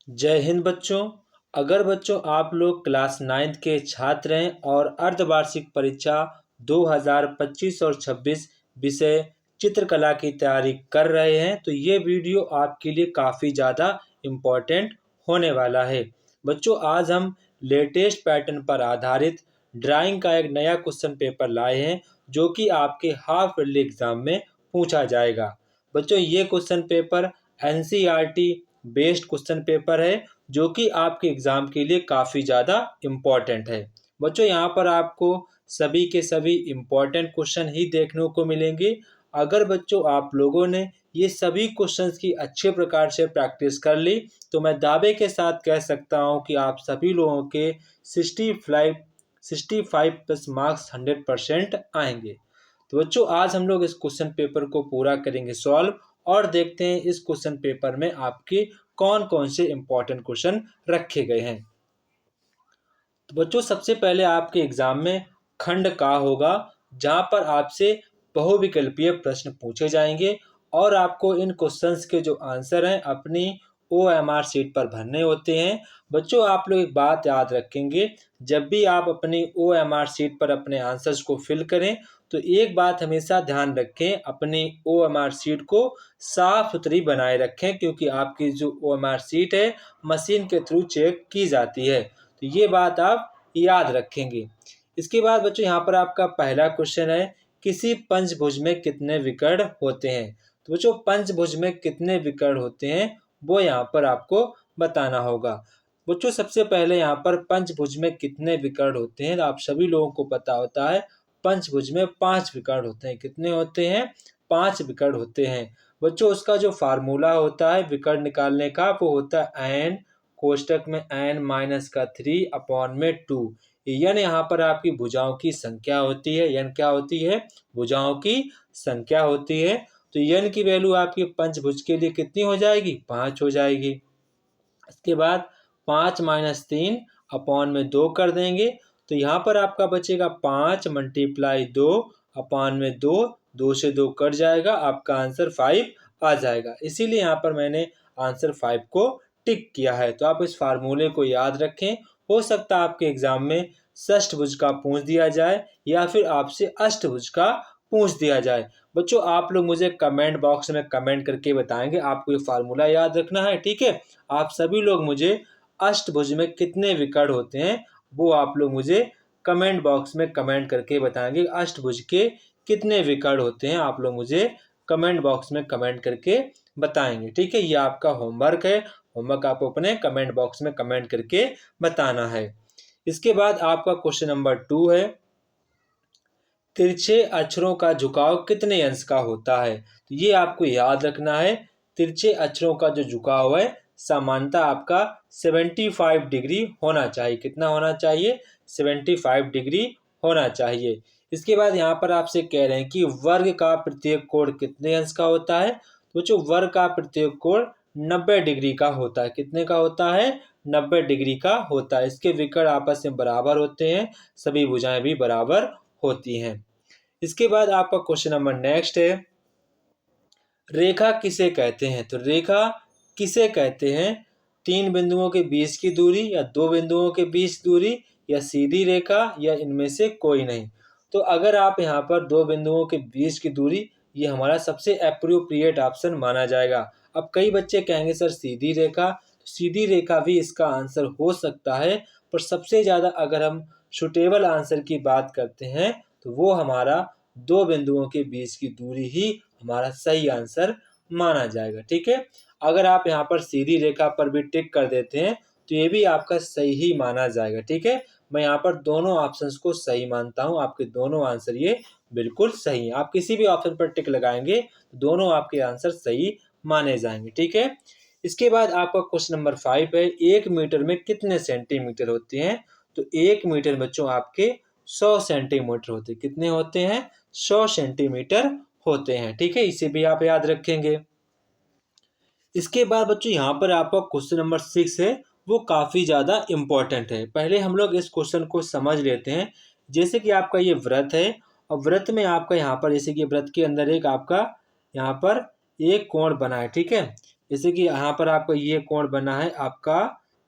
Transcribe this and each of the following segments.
जय हिंद बच्चों। अगर बच्चों आप लोग क्लास 9th के छात्र हैं और अर्धवार्षिक परीक्षा 2025 और 26 विषय चित्रकला की तैयारी कर रहे हैं तो ये वीडियो आपके लिए काफ़ी ज़्यादा इम्पोर्टेंट होने वाला है। बच्चों आज हम लेटेस्ट पैटर्न पर आधारित ड्राइंग का एक नया क्वेश्चन पेपर लाए हैं जो कि आपके हाफ ईयरली एग्जाम में पूछा जाएगा। बच्चों ये question paper NCERT based question paper है जो कि आपके एग्जाम के लिए काफ़ी ज़्यादा इम्पोर्टेंट है। बच्चों यहाँ पर आपको सभी के सभी इम्पोर्टेंट क्वेश्चन ही देखने को मिलेंगे। अगर बच्चों आप लोगों ने ये सभी क्वेश्चंस की अच्छे प्रकार से प्रैक्टिस कर ली तो मैं दावे के साथ कह सकता हूँ कि आप सभी लोगों के 65 प्लस मार्क्स 100% आएंगे। तो बच्चों आज हम लोग इस क्वेश्चन पेपर को पूरा करेंगे सॉल्व और देखते हैं इस क्वेश्चन पेपर में आपके कौन कौन से इंपॉर्टेंट क्वेश्चन रखे गए हैं। तो बच्चों सबसे पहले आपके एग्जाम में खंड का होगा जहां पर आपसे बहुविकल्पीय प्रश्न पूछे जाएंगे और आपको इन क्वेश्चंस के जो आंसर हैं अपनी OMR शीट पर भरने होते हैं। बच्चों आप लोग एक बात याद रखेंगे, जब भी आप अपनी OMR शीट पर अपने आंसर्स को फिल करें तो एक बात हमेशा ध्यान रखें, अपनी OMR शीट को साफ सुथरी बनाए रखें क्योंकि आपकी जो OMR शीट है मशीन के थ्रू चेक की जाती है। तो ये बात आप याद रखेंगे। इसके बाद बच्चों यहाँ पर आपका पहला क्वेश्चन है, किसी पंचभुज में कितने विकर्ण होते हैं। तो बच्चों पंचभुज में कितने विकर्ण होते हैं वो यहाँ पर आपको बताना होगा। बच्चों सबसे पहले यहाँ पर पंचभुज में कितने विकर्ण होते हैं, आप सभी लोगों को पता होता है पंचभुज में 5 विकर्ण होते हैं। कितने होते हैं? 5 विकर्ण होते हैं। बच्चों उसका जो फार्मूला होता है विकर्ण निकालने का वो होता है एन कोष्टक में n-3/2। यन यहाँ पर आपकी भुजाओं की संख्या होती है। यन क्या होती है? भुजाओं की संख्या होती है। तो यन की वैल्यू आपकी पंचभुज के लिए कितनी हो जाएगी? 5 हो जाएगी। इसके बाद 5-3/2 कर देंगे तो यहाँ पर आपका बचेगा 5 × 2/2। 2 से 2 कट जाएगा, आपका आंसर 5 आ जाएगा। इसीलिए यहाँ पर मैंने आंसर 5 को टिक किया है। तो आप इस फार्मूले को याद रखें। हो सकता है आपके एग्जाम में षष्ठभुज का पूछ दिया जाए या फिर आपसे अष्टभुज का पूछ दिया जाए। बच्चों आप लोग मुझे कमेंट बॉक्स में कमेंट करके बताएंगे, आपको ये फार्मूला याद रखना है, ठीक है। आप सभी लोग मुझे अष्टभुज में कितने विकर्ण होते हैं वो आप लोग मुझे कमेंट बॉक्स में कमेंट करके बताएंगे। अष्टभुज के कितने विकर्ण होते हैं आप लोग मुझे कमेंट बॉक्स में कमेंट करके बताएंगे, ठीक है। ये आपका होमवर्क है। होमवर्क आपको अपने कमेंट बॉक्स में कमेंट करके बताना है। इसके बाद आपका क्वेश्चन नंबर 2 है, तिरछे अक्षरों का झुकाव कितने अंश का होता है। तो ये आपको याद रखना है। तिरछे अक्षरों का जो झुकाव है सामान्यतः आपका 75 डिग्री होना चाहिए। कितना होना चाहिए? 75 डिग्री होना चाहिए। इसके बाद यहाँ पर आपसे कह रहे हैं कि वर्ग का प्रत्येक कोण कितने अंश का होता है। तो जो वर्ग का प्रत्येक कोण 90 डिग्री का होता है। कितने का होता है? 90 डिग्री का होता है। इसके विकर्ण आपस में बराबर होते हैं, सभी भुजाएं भी बराबर होती हैं। इसके बाद आपका क्वेश्चन नंबर नेक्स्ट है, रेखा किसे कहते हैं। तो रेखा किसे कहते हैं? 3 बिंदुओं के बीच की दूरी या 2 बिंदुओं के बीच दूरी या सीधी रेखा या इनमें से कोई नहीं। तो अगर आप यहाँ पर 2 बिंदुओं के बीच की दूरी, ये हमारा सबसे अप्रोप्रिएट ऑप्शन माना जाएगा। अब कई बच्चे कहेंगे सर सीधी रेखा, तो सीधी रेखा भी इसका आंसर हो सकता है, पर सबसे ज़्यादा अगर हम सुटेबल आंसर की बात करते हैं तो वो हमारा 2 बिंदुओं के बीच की दूरी ही हमारा सही आंसर माना जाएगा, ठीक है। अगर आप यहाँ पर सीधी रेखा पर भी टिक कर देते हैं तो ये भी आपका सही ही माना जाएगा, ठीक है। मैं यहाँ पर दोनों ऑप्शंस को सही मानता हूँ, आपके दोनों आंसर ये बिल्कुल सही है। आप किसी भी ऑप्शन पर टिक लगाएंगे तो दोनों आपके आंसर सही माने जाएंगे, ठीक है। इसके बाद आपका क्वेश्चन नंबर 5 है, 1 मीटर में कितने सेंटीमीटर होते हैं। तो 1 मीटर बच्चों आपके 100 सेंटीमीटर होते हैं। कितने होते हैं? 100 सेंटीमीटर होते हैं, ठीक है। इसे भी आप याद रखेंगे। इसके बाद बच्चों यहाँ पर आपका क्वेश्चन नंबर 6 है, वो काफ़ी ज़्यादा इम्पोर्टेंट है। पहले हम लोग इस क्वेश्चन को समझ लेते हैं। जैसे कि आपका ये व्रत है और व्रत में आपका यहाँ पर जैसे कि व्रत के अंदर एक आपका यहाँ पर एक कोण बना है, ठीक है। जैसे कि यहाँ पर आपका ये कोण बना है आपका,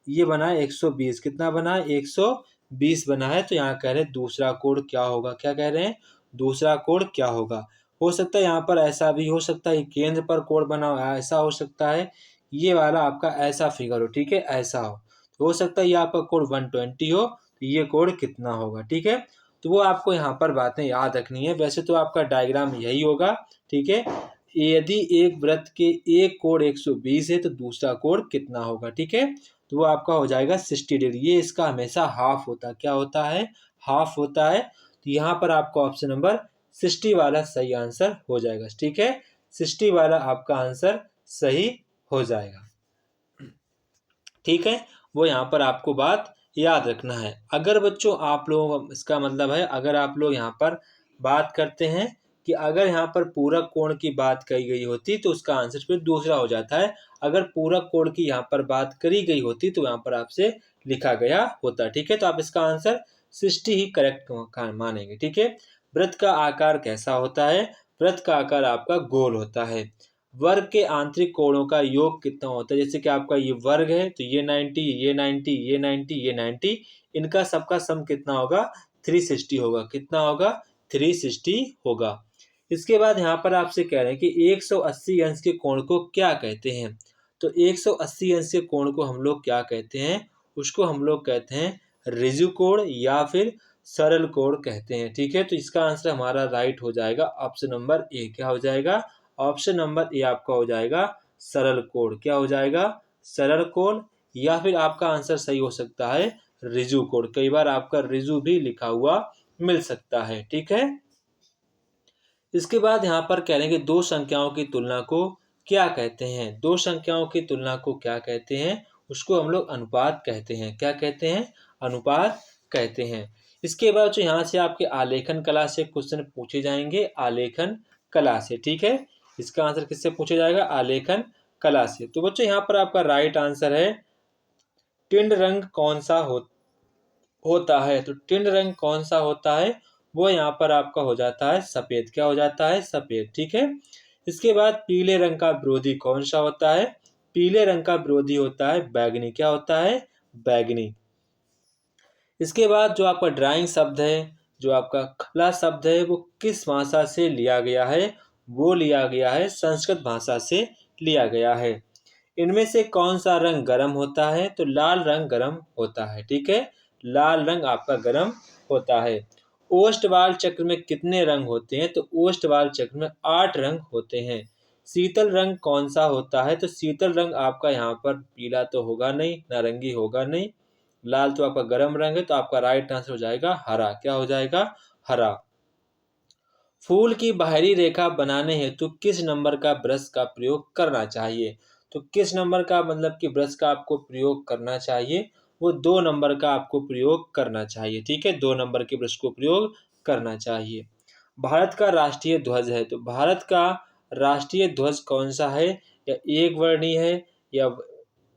ये बना है 120, कितना बना है 120 बना है। तो यहाँ कह रहे हैं दूसरा कोण क्या होगा, क्या कह रहे हैं दूसरा कोण क्या होगा। हो सकता है यहाँ पर ऐसा भी हो सकता है केंद्र पर कोण बना हो, ऐसा हो सकता है ये वाला आपका ऐसा फिगर हो, ठीक है ऐसा हो सकता है ये आपका कोण 120 हो, तो ये कोण कितना होगा, ठीक है। तो वो आपको यहाँ पर बातें याद रखनी है। वैसे तो आपका डायग्राम यही होगा, ठीक है। यदि एक वृत्त के एक कोण 120 है तो दूसरा कोण कितना होगा, ठीक है। तो वो आपका हो जाएगा 60 डिग्री। ये इसका हमेशा हाफ होता है, क्या होता है हाफ होता है। तो यहाँ पर आपका ऑप्शन नंबर 60 वाला सही आंसर हो जाएगा, ठीक है। 60 वाला आपका आंसर सही हो जाएगा, ठीक है। वो यहाँ पर आपको बात याद रखना है। अगर बच्चों आप लोग, इसका मतलब है अगर आप लोग यहाँ पर बात करते हैं कि अगर यहाँ पर पूरक कोण की बात कही गई होती तो उसका आंसर फिर दूसरा हो जाता है। अगर पूरक कोण की यहाँ पर बात करी गई होती तो यहाँ पर आपसे लिखा गया होता, ठीक है। तो आप इसका आंसर 60 ही करेक्ट मानेंगे, ठीक है। वृत्त का आकार कैसा होता है, वृत्त का आकार आपका गोल होता है। वर्ग के आंतरिक कोणों का योग कितना होता है, जैसे कि आपका ये वर्ग है तो ये 90, ये 90, ये 90, ये 90, इनका सबका सम कितना होगा 360 होगा, कितना होगा 360 होगा। इसके बाद यहाँ पर आपसे कह रहे हैं कि 180 अंश के कोण को क्या कहते हैं। तो 180 अंश के कोण को हम लोग क्या कहते हैं, उसको हम लोग कहते हैं ऋजु कोण या फिर सरल कोण कहते हैं, ठीक है। तो इसका आंसर हमारा राइट हो जाएगा ऑप्शन नंबर ए, क्या हो जाएगा ऑप्शन नंबर ए आपका हो जाएगा सरल कोण, क्या हो जाएगा सरल कोण। या फिर आपका आंसर सही हो सकता है ऋजु कोण, कई बार आपका ऋजु भी लिखा हुआ मिल सकता है, ठीक है। इसके बाद यहाँ पर कह रहे हैं कि दो संख्याओं की तुलना को क्या कहते हैं, दो संख्याओं की तुलना को क्या कहते हैं, उसको हम लोग अनुपात कहते हैं, क्या कहते हैं अनुपात कहते हैं। इसके बाद जो यहाँ से आपके आलेखन कला से क्वेश्चन पूछे जाएंगे, आलेखन कला से, ठीक है। इसका आंसर किससे पूछा जाएगा आलेखन कला से। तो बच्चों यहाँ पर आपका राइट आंसर है टिंड रंग कौन सा होता है। तो टिंड रंग कौन सा होता है, वो यहाँ पर आपका हो जाता है सफेद, क्या हो जाता है सफेद, ठीक है। इसके बाद पीले रंग का विरोधी कौन सा होता है, पीले रंग का विरोधी होता है बैगनी, क्या होता है बैगनी। इसके बाद जो आपका ड्राइंग शब्द है, जो आपका कला शब्द है, वो किस भाषा से लिया गया है, वो लिया गया है संस्कृत भाषा से लिया गया है। इनमें से कौन सा रंग गर्म होता है, तो लाल रंग गर्म होता है, ठीक है लाल रंग आपका गर्म होता है। ओष्ठवाल चक्र में कितने रंग होते हैं, तो ओष्ठवाल चक्र में 8 रंग होते हैं। शीतल रंग कौन सा होता है, तो शीतल रंग आपका यहाँ पर पीला तो होगा नहीं, नारंगी होगा नहीं, लाल तो आपका गर्म रंग है, तो आपका राइट आंसर हो जाएगा हरा, क्या हो जाएगा हरा। फूल की बाहरी रेखा बनाने हेतु किस नंबर का ब्रश का प्रयोग करना चाहिए, तो किस नंबर का मतलब कि ब्रश का आपको प्रयोग करना चाहिए, वो 2 नंबर का आपको प्रयोग करना चाहिए, ठीक है 2 नंबर के ब्रश को प्रयोग करना चाहिए। भारत का राष्ट्रीय ध्वज है, तो भारत का राष्ट्रीय ध्वज कौन सा है, या एक वर्णीय है, या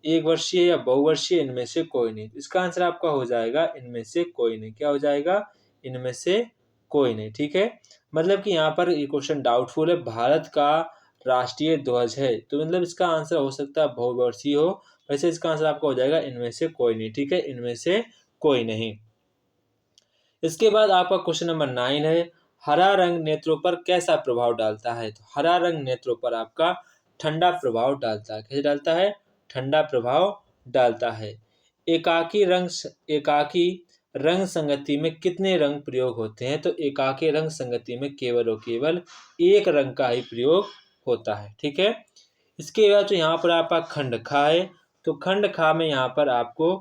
एक वर्षीय, या बहुवर्षीय, इनमें से कोई नहीं। इसका आंसर आपका हो जाएगा इनमें से कोई नहीं, क्या हो जाएगा इनमें से कोई नहीं, ठीक है। मतलब कि यहाँ पर ये क्वेश्चन डाउटफुल है, भारत का राष्ट्रीय ध्वज है तो मतलब इसका आंसर हो सकता है बहुवर्षीय हो, वैसे इसका आंसर आपका हो जाएगा इनमें से कोई नहीं, ठीक है इनमें से कोई नहीं। इसके बाद आपका क्वेश्चन नंबर 9 है, हरा रंग नेत्रों पर कैसा प्रभाव डालता है, तो हरा रंग नेत्रों पर आपका ठंडा प्रभाव डालता है, कैसे डालता है ठंडा प्रभाव डालता है। एकाकी रंग संगति में कितने रंग प्रयोग होते हैं, तो एकाकी रंग संगति में केवल और केवल एक रंग का ही प्रयोग होता है, ठीक है। इसके बाद जो यहाँ पर आपका खंड खा है, तो खंड खा में यहाँ पर आपको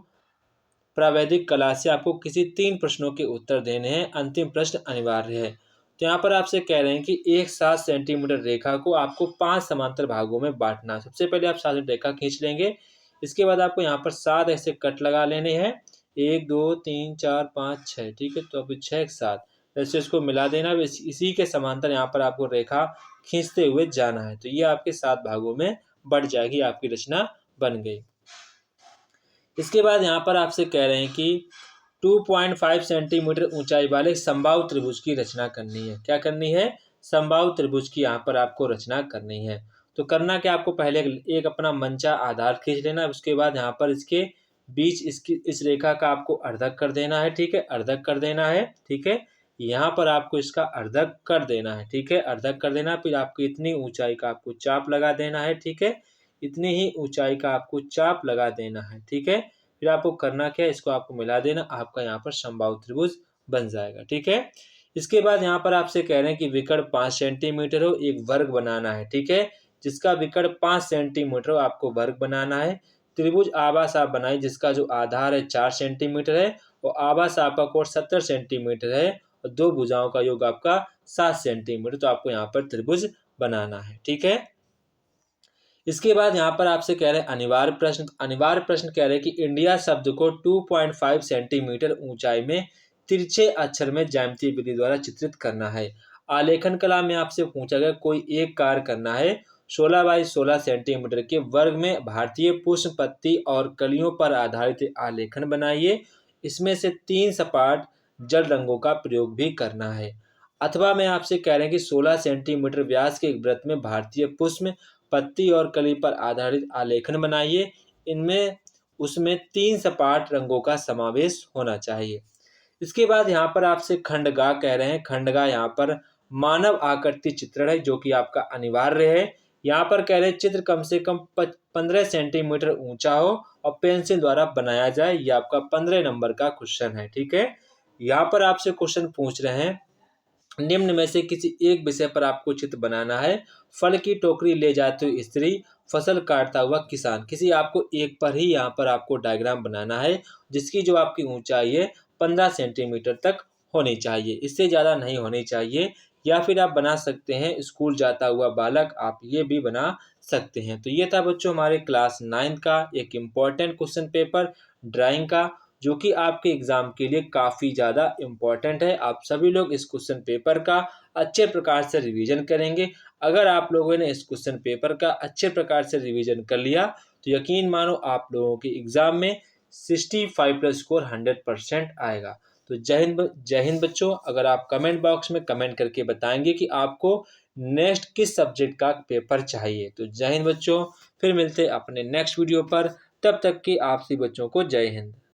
प्रावैधिक कला से आपको किसी 3 प्रश्नों के उत्तर देने हैं, अंतिम प्रश्न अनिवार्य है। तो यहाँ पर आपसे कह रहे हैं कि एक 7 सेंटीमीटर रेखा को आपको 5 समांतर भागों में बांटना है। सबसे पहले आप 7 रेखा खींच लेंगे, इसके बाद आपको यहाँ पर 7 ऐसे कट लगा लेने हैं, 1 2 3 4 5 6, ठीक है। तो अभी 6 एक 7 ऐसे इसको मिला देना, इसी के समांतर यहाँ पर आपको रेखा खींचते हुए जाना है। तो ये आपके 7 भागों में बढ़ जाएगी, आपकी रचना बन गई। इसके बाद यहाँ पर आपसे कह रहे हैं कि 2.5 सेंटीमीटर ऊंचाई वाले समबाहु त्रिभुज की रचना करनी है, क्या करनी है समबाहु त्रिभुज की यहाँ पर आपको रचना करनी है। तो करना क्या, आपको पहले एक अपना मंचा आधार खींच लेना है। उसके बाद यहाँ पर इसके बीच इसकी इस रेखा का आपको अर्धक कर देना है, ठीक है, अर्धक कर देना है, ठीक है। यहाँ पर आपको इसका अर्धक कर देना है, ठीक है, अर्धक कर देना। फिर आपको इतनी ऊंचाई का आपको चाप लगा देना है, ठीक है, इतनी ही ऊंचाई का आपको चाप लगा देना है, ठीक है। फिर आपको करना क्या है, इसको आपको मिला देना, आपका यहाँ पर समबाहु त्रिभुज बन जाएगा, ठीक है। इसके बाद यहाँ पर आपसे कह रहे हैं कि विकर्ण 5 सेंटीमीटर हो, एक वर्ग बनाना है, ठीक है, जिसका विकर्ण 5 सेंटीमीटर हो आपको वर्ग बनाना है। त्रिभुज आवास आप बनाइए जिसका जो आधार है 4 सेंटीमीटर है और आवास आपका कोण 70 सेंटीमीटर है और दो भुजाओं का योग आपका 7 सेंटीमीटर। तो आपको यहाँ पर त्रिभुज बनाना है, ठीक है। इसके बाद यहाँ पर आपसे कह रहे हैं अनिवार्य प्रश्न। अनिवार्य प्रश्न कह रहे हैं कि इंडिया शब्द को 2.5 सेंटीमीटर ऊंचाई में तिरछे अक्षर में ज्यामितीय विधि द्वारा चित्रित करना है। आलेखन कला में आपसे पूछा गया कोई एक कार्य करना है। 16 बाई 16 सेंटीमीटर के वर्ग में भारतीय पुष्प पत्ती और कलियों पर आधारित आलेखन बनाइए। इसमें से 3 सपाट जल रंगों का प्रयोग भी करना है। अथवा मैं आपसे कह रहे हैं कि 16 सेंटीमीटर व्यास के एक वृत्त में भारतीय पुष्प पत्ती और कली पर आधारित आलेखन बनाइए। इनमें उसमें 3 सपाट रंगों का समावेश होना चाहिए। इसके बाद यहाँ पर आपसे खंडगा कह रहे हैं। खंडगा यहाँ पर मानव आकृति चित्रण है जो कि आपका अनिवार्य है। यहाँ पर कह रहे हैं चित्र कम से कम 15 सेंटीमीटर ऊंचा हो और पेंसिल द्वारा बनाया जाए। ये आपका 15 नंबर का क्वेश्चन है, ठीक है। यहाँ पर आपसे क्वेश्चन पूछ रहे हैं निम्न में से किसी एक विषय पर आपको चित्र बनाना है। फल की टोकरी ले जाते हुए स्त्री, फसल काटता हुआ किसान। किसी आपको एक पर ही यहाँ पर आपको डायग्राम बनाना है जिसकी जो आपकी ऊंचाई है 15 सेंटीमीटर तक होनी चाहिए, इससे ज़्यादा नहीं होनी चाहिए। या फिर आप बना सकते हैं स्कूल जाता हुआ बालक, आप ये भी बना सकते हैं। तो ये था बच्चों हमारे क्लास 9 का एक इम्पॉर्टेंट क्वेश्चन पेपर ड्राइंग का, जो कि आपके एग्जाम के लिए काफ़ी ज़्यादा इम्पॉर्टेंट है। आप सभी लोग इस क्वेश्चन पेपर का अच्छे प्रकार से रिवीजन करेंगे। अगर आप लोगों ने इस क्वेश्चन पेपर का अच्छे प्रकार से रिवीजन कर लिया तो यकीन मानो आप लोगों के एग्जाम में 65 प्लस स्कोर 100% आएगा। तो जय हिंद बच्चों। अगर आप कमेंट बॉक्स में कमेंट करके बताएंगे कि आपको नेक्स्ट किस सब्जेक्ट का पेपर चाहिए। तो जय हिंद बच्चों, फिर मिलते हैं अपने नेक्स्ट वीडियो पर। तब तक कि आप सभी बच्चों को जय हिंद।